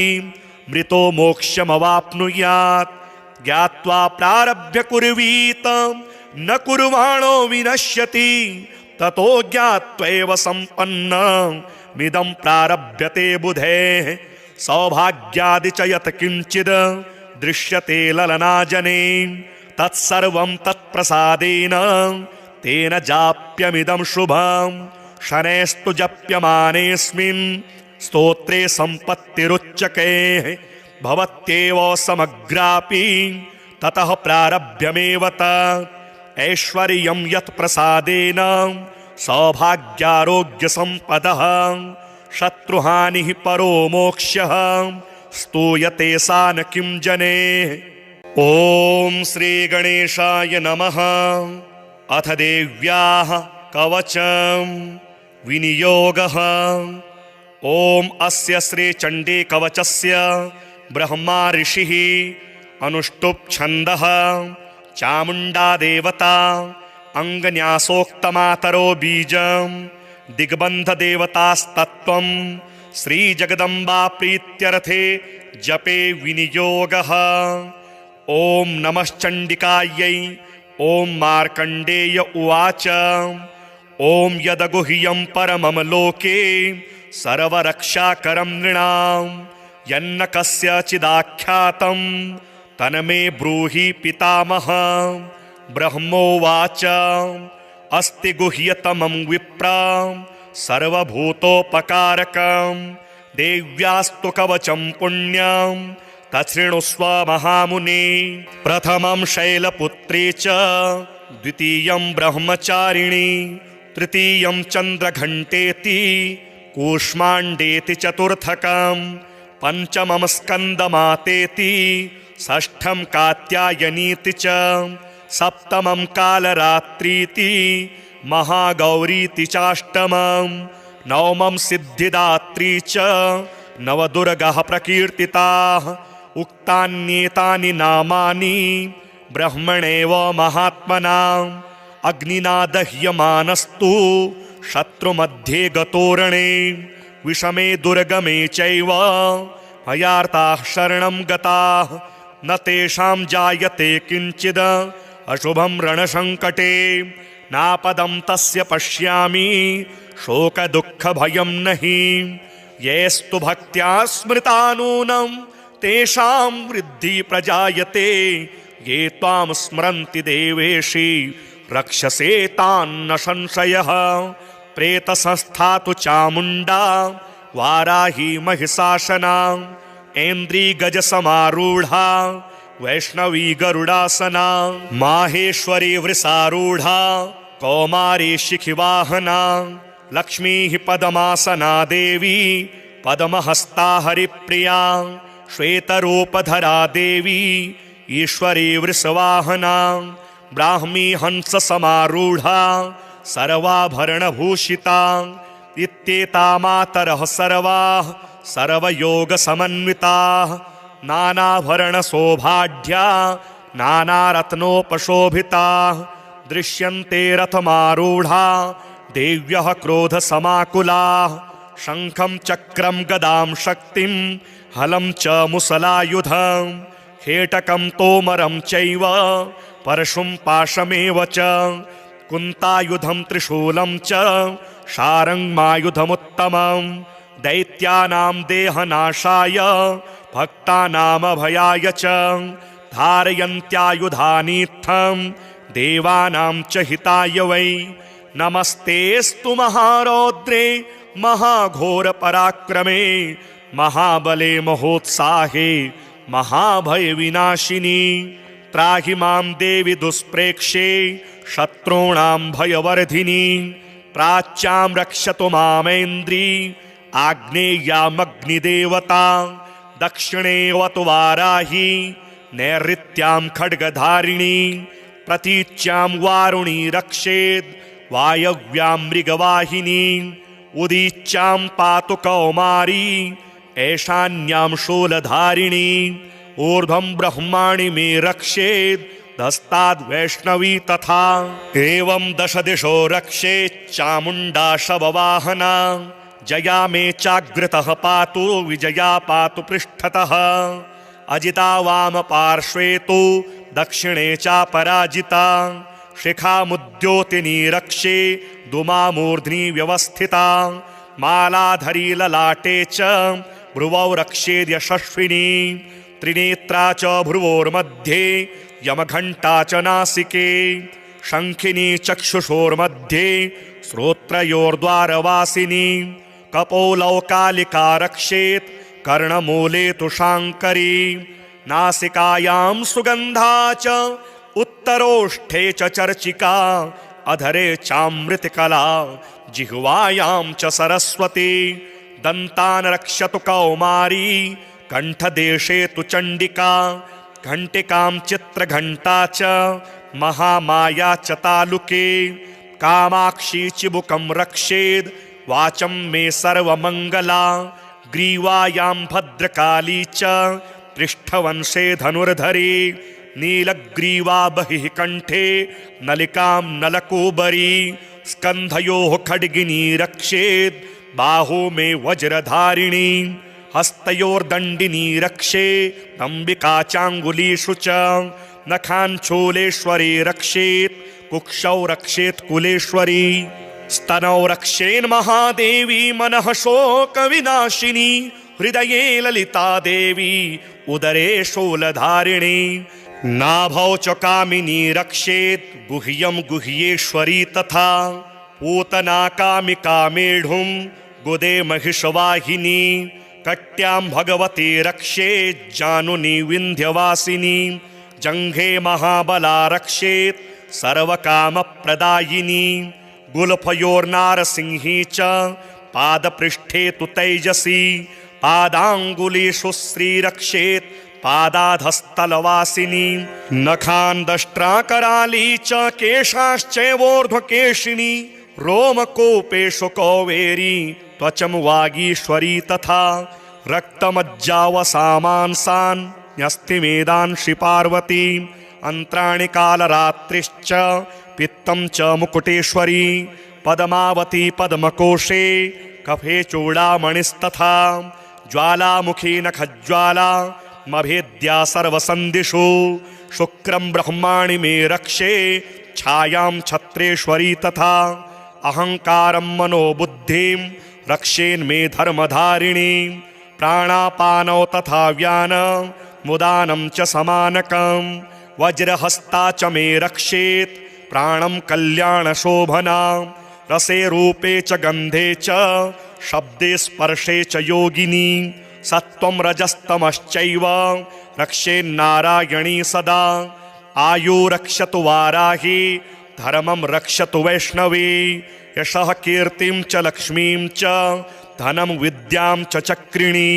मृतो मोक्षमवाप्नुयात्। ज्ञात्वा प्रारभ्य कुर्वीत न कुर्वाणो विनश्यति ततो ज्ञात्वैव सम्पन्नमिदं प्रारभ्यते बुधेः। सौभाग्यादि च यत् किञ्चिद् दृश्यते ललनाजने तत्सर्वं तत्प्रसादेन तेन जाप्यमिदं शुभम्। शनैस्तु जप्यमानेऽस्मिन् स्तोत्रे सम्पत्तिरुच्यते भवत्येव समग्रापि ततः प्रारभ्यमेव तत्। ऐश्वर्यं यत् प्रसादेन सौभाग्यारोग्यसम्पदः शत्रुहानिः परो मोक्षः स्तूयते सा न किं जने। ॐ श्रीगणेशाय नमः। अथ देव्याः कवचं विनियोगः। ॐ अस्य श्रीचण्डी कवचस्य ब्रह्मा ऋषिः अनुष्टुप् छन्दः चामुण्डा देवता अङ्गन्यासोक्तमातरो बीजं दिग्बन्धदेवतास्तत्त्वं श्रीजगदम्बा प्रीत्यर्थे जपे विनियोगः। ॐ नमश्चण्डिकायै। ॐ मार्कण्डेय उवाच ॐ यदगुह्यं परमं लोके सर्वरक्षाकरं नृणां यन्न कस्यचिदाख्यातं तन्मे ब्रूहि पितामह। ब्रह्मोवाच अस्ति गुह्यतमं विप्रा सर्वभूतोपकारकं देव्यास्तु कवचं पुण्यं तच्छृणुस्व महामुने। प्रथमं शैलपुत्री च द्वितीयं ब्रह्मचारिणी तृतीयं चन्द्रघण्टेति कूष्माण्डेति चतुर्थकं पञ्चमं स्कन्दमातेति षष्ठं कात्यायनीति च सप्तमं कालरात्रीति महागौरीति चाष्टमं नवमं सिद्धिदात्री च नवदुर्गाः प्रकीर्तिताः। उक्तान्येतानि नामानि ब्रह्मणेव महात्मनाम् अग्निना दह्यमानस्तु शत्रुमध्ये गतोरणे विषमे दुर्गमे चैव भयार्ताः शरणं गताः न तेषां जायते किञ्चिद् अशुभं रणसङ्कटे नापदं तस्य पश्यामि शोकदुःखभयं नहि। येस्तु भक्त्या स्मृता नूनं तेषां वृद्धि प्रजायते ये त्वां स्मरन्ति देवेशि रक्षसे तान्न संशयः। प्रेतसंस्था तु चामुण्डा वाराही महिषासना ऐन्द्री गजसमारूढा वैष्णवी गरुडासना माहेश्वरी वृषारूढा कौमारी शिखिवाहना लक्ष्मीः पद्मासना देवी पद्महस्ता हरिप्रिया श्वेतरूपधरा देवी ईश्वरी वृषवाहना ब्राह्मी हंससमारूढा सर्वाभरणभूषिता इत्येता मातरः सर्वाः सर्वयोगसमन्विताः नानाभरणशोभाढ्या नानारत्नोपशोभिताः दृश्यन्ते रथमारूढा देव्यः क्रोधसमाकुलाः शङ्खं चक्रं गदां शक्तिं हलं च मुसलायुधं हेटकं तोमरं चैव परशुं पाशमेव च कुन्तायुधं त्रिशूलं च शारङ्गमायुधमुत्तमं दैत्यानां देहनाशाय भक्तानामभयाय च धारयन्त्यायुधानीत्थं देवानां च हिताय वै। नमस्तेऽस्तु महारौद्रे महाघोरपराक्रमे महाबले महोत्साहे महाभयविनाशिनी त्राहि मां देवि दुष्प्रेक्षे शत्रूणां भयवर्धिनी प्राच्यां रक्षतु मामेन्द्री आग्नेयामग्निदेवता दक्षिणेऽवतु वाराही नैऋत्यां खड्गधारिणी प्रतीच्यां वारुणी रक्षेत् वायव्यां मृगवाहिनी उदीच्यां पातु कौमारी ऐशान्यां शूलधारिणी ऊर्ध्वं ब्रह्माणि मे रक्षेत् धस्ताद् वैष्णवी तथा एवं दश दिशो रक्षेत् चामुण्डा शववाहना जया मे चाग्रतः पातु विजया पातु पृष्ठतः अजिता वाम पार्श्वे तु दक्षिणे चापराजिता शिखामुद्योतिनी रक्षे दुमामूर्ध्नि व्यवस्थिता मालाधरी ललाटे च भ्रुवौ रक्षेद्यशस्विनी त्रिनेत्रा च भ्रुवोर्मध्ये यमघण्टा च नासिके शङ्खिनी चक्षुषोर्मध्ये श्रोत्रयोर्द्वारवासिनी कपोलौ कालिका रक्षेत् कर्णमूले तु शाङ्करी नासिकायां सुगन्धा च उत्तरोष्ठे च चर्चिका अधरे चामृतकला जिह्वायां च सरस्वती दन्तान् रक्षतु कौमारी कण्ठदेशे तु चण्डिका घण्टिकां चित्रघण्टा च महामाया च तालुके कामाक्षी चिबुकं रक्षेद् वाचं मे सर्वमङ्गला ग्रीवायां भद्रकाली च पृष्ठवंशे धनुर्धरी नीलग्रीवा बहिः कण्ठे नलिकां नलकूबरी स्कन्धयोः खड्गिनी रक्षेत् बाहू मे वज्रधारिणी हस्तयोर्दण्डिनी रक्षे अम्बिका चाङ्गुलीषु च नखाञ्छूलेश्वरी रक्षेत् कुक्षौ रक्षेत् कुलेश्वरी स्तनौ रक्षेन्महादेवी मनः शोकविनाशिनी हृदये ललिता देवी उदरे शूलधारिणी नाभौ च कामिनी रक्षेत् गुह्यं गुह्येश्वरी तथा पूतना कामिका मेढुं गुदे महिषवाहिनी कट्यां भगवती रक्षेत् जानुनी विन्ध्यवासिनी जङ्घे महाबला रक्षेत् सर्वकामप्रदायिनी गुल्फयोर्नारसिंही च पादपृष्ठे तु तैजसी पादाङ्गुलीषु श्रीरक्षेत् पादाधस्तलवासिनी नखान् दष्ट्राकराली च केशाश्चैवोर्ध्वकेशिनी रोमकूपेषु कौवेरी त्वचं वागीश्वरी तथा रक्तमज्जावसामांसान् न्यस्तिमेदान् श्रीपार्वती अन्त्राणि कालरात्रिश्च पित्तं च मुकुटेश्वरी पद्मावती पद्मकोशे कफे चूडामणिस्तथा ज्वालामुखी नखज्वाला मभेद्या सर्वसन्दिषु शुक्रं ब्रह्माणि मे रक्षे छायां छत्रेश्वरी तथा अहङ्कारं मनोबुद्धिं रक्षेन्मे धर्मधारिणी प्राणापानौ तथा व्यान मुदानं च समानकं वज्रहस्ता च मे रक्षेत् प्राणं कल्याणशोभना रसे रूपे च गन्धे च शब्दे स्पर्शे च योगिनी सत्त्वं रजस्तमश्चैव रक्षेन्नारायणी सदा आयु रक्षतु वाराही धर्मं रक्षतु वैष्णवी यशः कीर्तिं च लक्ष्मीं च धनं विद्यां च चक्रिणी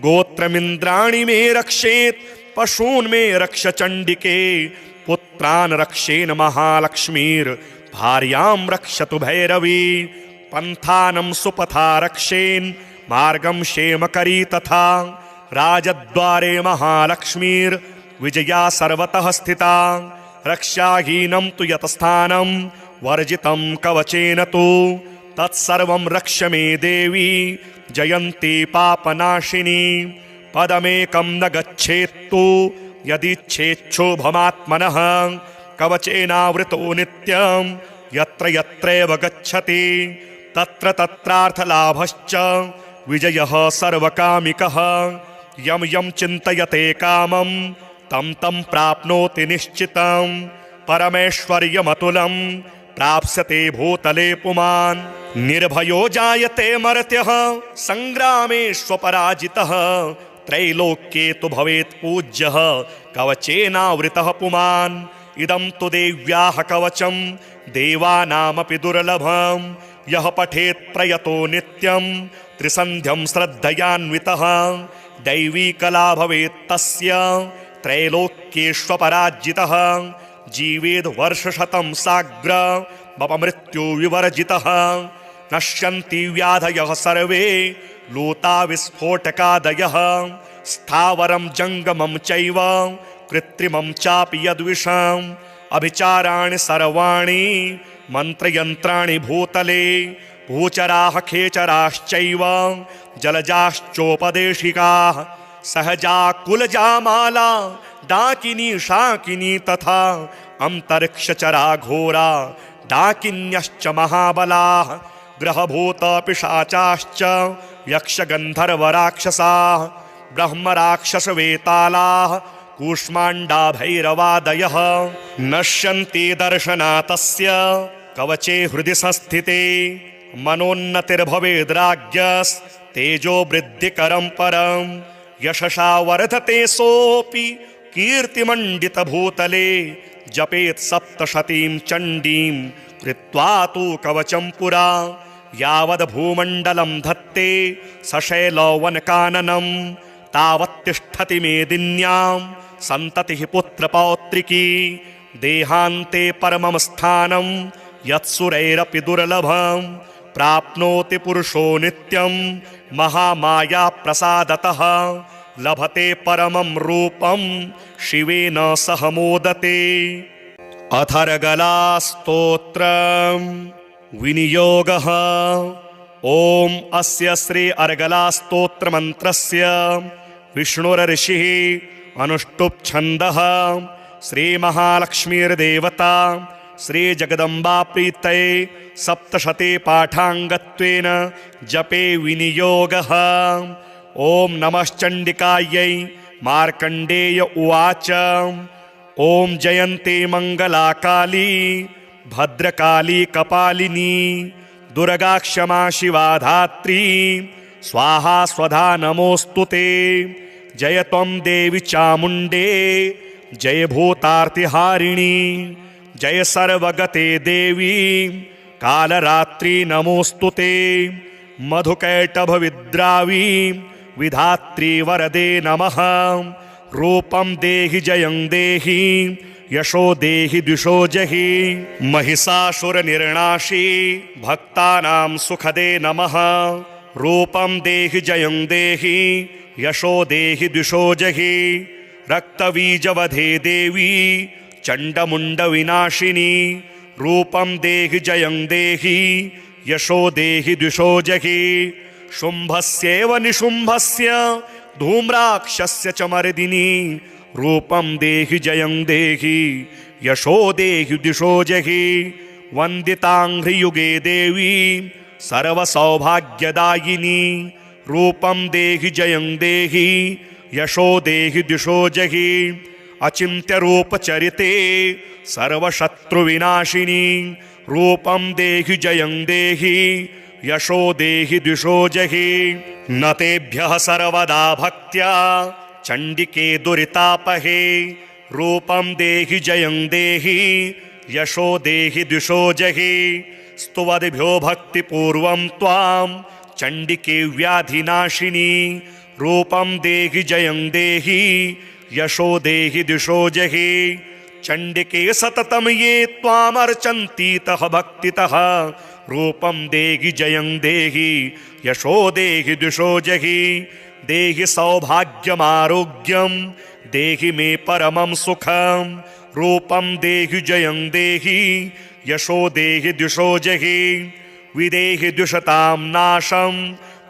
गोत्रमिन्द्राणि मे रक्षेत् पशून् मे रक्ष चण्डिके पुत्रान् रक्षेन् महालक्ष्मीर्भार्यां रक्षतु भैरवी पन्थानं सुपथा रक्षेन् मार्गं क्षेमकरी तथा राजद्वारे महालक्ष्मीर्विजया सर्वतः स्थिता रक्षाहीनं तु यतस्थानं वर्जितं कवचेन तु तत्सर्वं रक्ष मे देवी जयन्ती पापनाशिनी पदमेकं न गच्छेत्तु यदिच्छेच्छोभमात्मनः कवचेनावृतो नित्यं यत्र यत्रैव गच्छति तत्र तत्रार्थलाभश्च विजयः सर्वकामिकः यं यं चिन्तयते कामं तं तं प्राप्नोति निश्चितं परमेश्वर्यमतुलं प्राप्स्यते भूतले पुमान् निर्भयो जायते मर्त्यः संग्रामेष्वपराजितः त्रैलोक्ये तु भवेत् पूज्यः कवचेनावृतः पुमान्। इदं तु देव्याः कवचं देवानामपि दुर्लभं यः पठेत् प्रयतो नित्यं त्रिसन्ध्यं श्रद्धयान्वितः दैवी कला भवेत् तस्य त्रैलोक्येष्वपराजितः जीवेद् वर्षशतं साग्र मृत्यु विवर्जितः नश्यन्ति व्याधयः सर्वे लूता विस्फोटकादयः स्थावरं जङ्गमं चैव कृत्रिमं चापि यद्विषम् अभिचाराणि सर्वाणि मन्त्रयन्त्राणि भूतले भूचराः खेचराश्चैव जलजाश्चोपदेशिकाः सहजा कुलजामाला डाकिनी शाकिनी तथा अन्तरिक्षचरा घोरा डाकिन्यश्च महाबलाः ग्रहभूतपिशाचाश्च यक्षगन्धर्वराक्षसाः ब्रह्मराक्षसवेतालाः कूष्माण्डा भैरवादयः नश्यन्ति दर्शनातस्य कवचे हृदि संस्थिते मनोन्नतिर्भवेद्राज्ञस्तेजो वृद्धिकरं परं यशसा वर्धते सोऽपि कीर्तिमण्डितभूतले जपेत् सप्तशतीं चण्डीं कृत्वा तु कवचं पुरा यावद् भूमण्डलं धत्ते सशैलवनकाननं तावत् तिष्ठति मेदिन्यां सन्ततिः पुत्रपौत्रिकी देहान्ते परमं स्थानं यत्सुरैरपि दुर्लभं प्राप्नोति पुरुषो नित्यं महामाया प्रसादतः लभते परमं रूपं शिवेन सह मोदते। अथर्गलास्तोत्रं विनियोगः। ॐ अस्य श्री अर्गलास्तोत्रमन्त्रस्य विष्णुर्षिः अनुष्टुप् छन्दः श्रीमहालक्ष्मीर्देवता श्रीजगदम्बा प्रीतये सप्तशते पाठाङ्गत्वेन जपे विनियोगः। ॐ नमश्चण्डिकायै। मार्कण्डेय उवाच ॐ जयन्ते मङ्गलाकाली भद्रकाली कपालिनी दुर्गा क्षमा शिवा धात्री स्वाहा स्वधा नमोऽस्तु ते। जय त्वं देवी चामुण्डे जय भूतार्तिहारिणी जय सर्वगते देवी कालरात्रि नमोऽस्तु ते। मधुकैटभविद्रावी विधात्री वरदे नमः। रूपं देहि जयं देहि यशो देहि द्विषो जहि महिषासुरनिर्णाशी भक्तानां सुखदे नमः। रूपं देहि जयं देहि यशो देहि द्विषो जहि रक्तबीजवधे देवी चण्डमुण्डविनाशिनी रूपं देहि जयं देहि यशो देहि द्विषो जहि शुम्भस्यैव निशुम्भस्य धूम्राक्षस्य च मर्दिनी रूपं देहि जयं देहि यशो देहि द्विषो जहि वन्दिताङ्घ्रियुगे देवी सर्वसौभाग्यदायिनी रूपं देहि जयं देहि यशो देहि द्विषो जहि अचिन्त्यरूपचरिते सर्वशत्रुविनाशिनी रूपं देहि जयं देहि यशो देहि द्विषो जहि न तेभ्यः सर्वदा भक्त्या चण्डिके दुरितापहे रूपं देहि जयं देहि यशो देहि द्विषो जहि स्तुवद्भ्यो भक्तिपूर्वं त्वां चण्डिके व्याधिनाशिनी रूपं देहि जयं देहि यशो देहि द्विषो जहि चण्डिके सततं ये त्वामर्चन्तीतः भक्तितः रूपं देहि जयं देहि यशो देहि द्विषो जहि देहि सौभाग्यमारोग्यं देहि मे परमं सुखं रूपं देहि जयं देहि यशो देहि द्विषो जहि विदेहि द्विषतां नाशं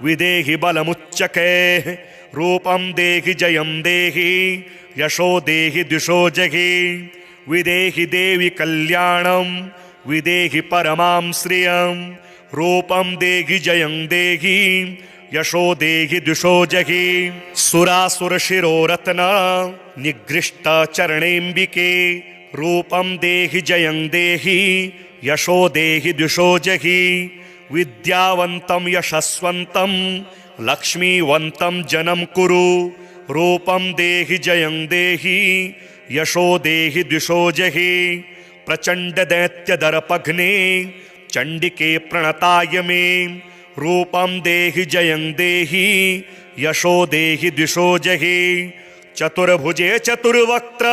विदेहि बलमुच्चकैः रूपं देहि जयं देहि यशो देहि द्विषो जहि विदेहि देवि कल्याणं विदेहि परमां श्रियं रूपं देहि जयं देहि यशो देहि द्विषो जहि सुरासुरशिरोरत्न निगृष्ट चरणेऽम्बिके रूपं देहि जयं देहि यशो देहि द्विषो जहि विद्यावन्तं यशस्वन्तं लक्ष्मीवन्तं जनं कुरु रूपं देहि जयं देहि यशो देहि द्विषो जहि प्रचंड दैत्य दर्पघ्ने चंडिके प्रणताय मे रूपं देहि जयं देहि यशो देहि द्विषो जहि चतुर्भुजे चतुर्वक्त्र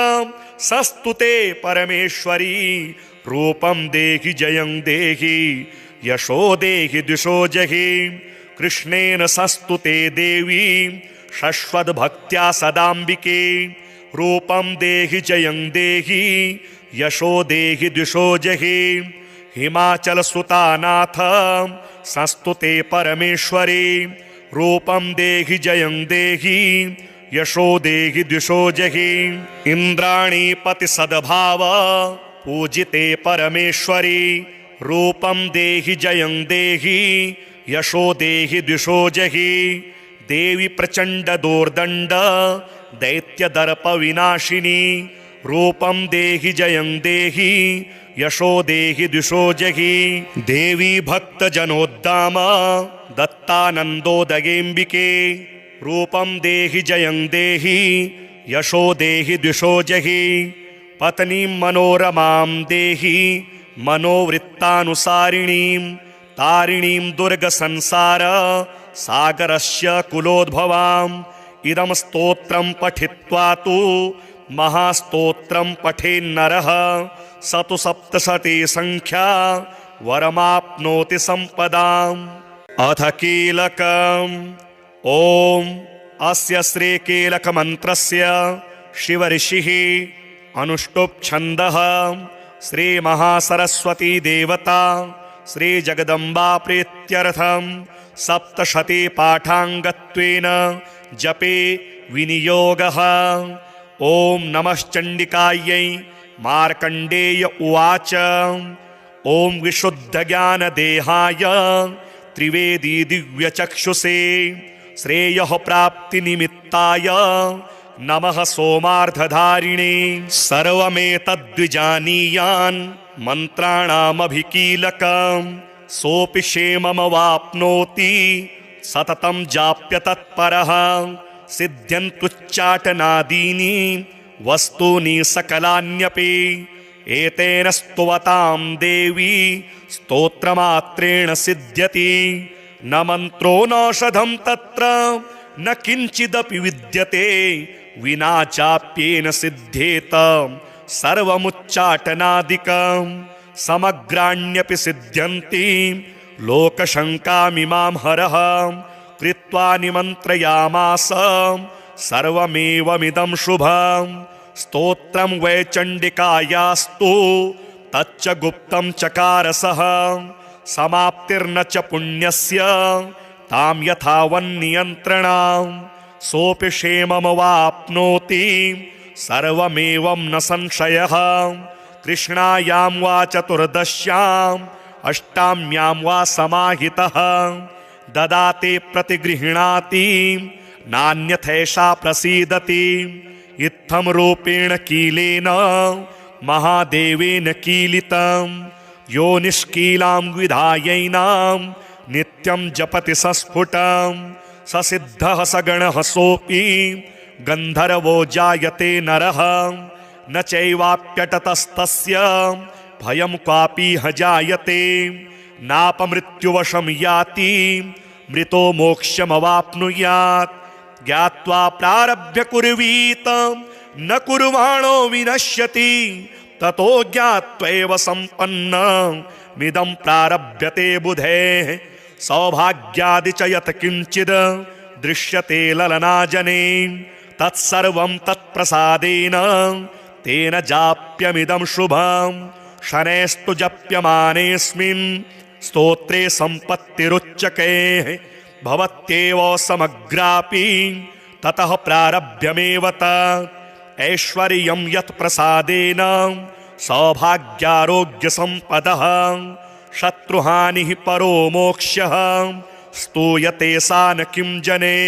सस्तुते परमेश्वरी रूपं देहि जयं देहि यशो देहि द्विषो जहि कृष्णेन सस्तुते देवी शश्वद्भक्त्या सदाम्बिके रूपं देहि जयं देहि यशो देहि द्विषो जहि हिमाचल सुतानाथ संस्तुते परमेश्वरी रूपं देहि जयं देहि यशो देहि द्विषो जहि इंद्राणी पति सद्भाव पूजिते परमेश्वरी रूपं देहि जयं देहि यशो देहि द्विषो जहि देवी प्रचंड दोर्दंड दैत्य दर्प विनाशिनी रूपं देहि जयं देहि यशो देहि द्विषो जहि देवी भक्त जनोद्दाम दत्तानंदोदगेम्बिके रूपं देहि जयं देहि यशो देहि द्विषो जहि पत्नीं मनोरमां देहि मनोवृत्तानुसारिणीं तारिणीं दुर्ग संसार सागरस्य कुलोद्भवाम् इदं स्तोत्रं पठित्वा तु महास्तोत्रं पठेन्नरः स तु सप्तशती संख्या वरमाप्नोति संपदाम् अथ कीलकम् ओम अस्य श्रीकीलक मंत्रस्य शिवऋषिः अनुष्टुप् छन्दः श्री महासरस्वती देवता श्री जगदम्बा प्रीत्यर्थं सप्तशती पाठाङ्गत्वेन जपे विनियोगः। ओम नमश्चण्डिकायै मार्कण्डेय उवाच ओम विशुद्धज्ञानदेहाय त्रिवेदी दिव्यचक्षुषे श्रेयः प्राप्तिनिमित्ताय नमः सोमार्धधारिणे सर्वमेतद्विजानीयान् मन्त्राणामभिकीलकम् सोऽपि क्षेममवाप्नोति सततं जाप्य तत्परः सिद्ध्यन्तुच्चाटनादीनि वस्तूनि सकलान्यपि एतेन स्तुवतां देवी स्तोत्रमात्रेण सिद्ध्यति न मन्त्रो नौषधं तत्र न किञ्चिदपि विद्यते विना चाप्येन सिद्ध्येत सर्वमुच्चाटनादिकं समग्राण्यपि सिद्ध्यन्ति लोकशङ्कामिमां हरः कृत्वा निमन्त्रयामास सर्वमेवमिदं शुभं स्तोत्रं वै चण्डिकायास्तु तच्च गुप्तं चकारसः समाप्तिर्न च पुण्यस्य तां यथावन्नियन्त्रणां सोऽपि क्षेममवाप्नोति सर्वमेवं न संशयः कृष्णायां वा चतुर्दश्याम् अष्टाम्यां वा समाहितः ददाते प्रतिगृह्णाति नान्यथैषा प्रसीदति इत्थं रूपेण कीलेन महादेवेन कीलितं यो निष्कीलां विधायैनां नित्यं जपति सस्फुटं ससिद्धः सगणः सोऽपि गन्धर्वो जायते नरः न चैवाप्यटतस्तस्य भयं क्वापि ह जायते नापमृत्युवशं याति मृतो मोक्षमवाप्नुयात् ज्ञात्वा प्रारभ्य कुर्वीत न कुर्वाणो विनश्यति ततो ज्ञात्वैव सम्पन्नमिदं प्रारभ्यते बुधेः सौभाग्यादि च यत् किञ्चिद् दृश्यते ललनाजने तत्सर्वं तत्प्रसादेन तेन जाप्यमिदं शुभं शनैस्तु जप्यमानेऽस्मिन् स्तोत्रे सम्पत्तिरुच्यते भवत्येव समग्रापि ततः प्रारभ्यमेव तत् ऐश्वर्यं यत् प्रसादेन सौभाग्यारोग्यसम्पदः शत्रुहानिः परो मोक्षः स्तूयते सा न किं जने।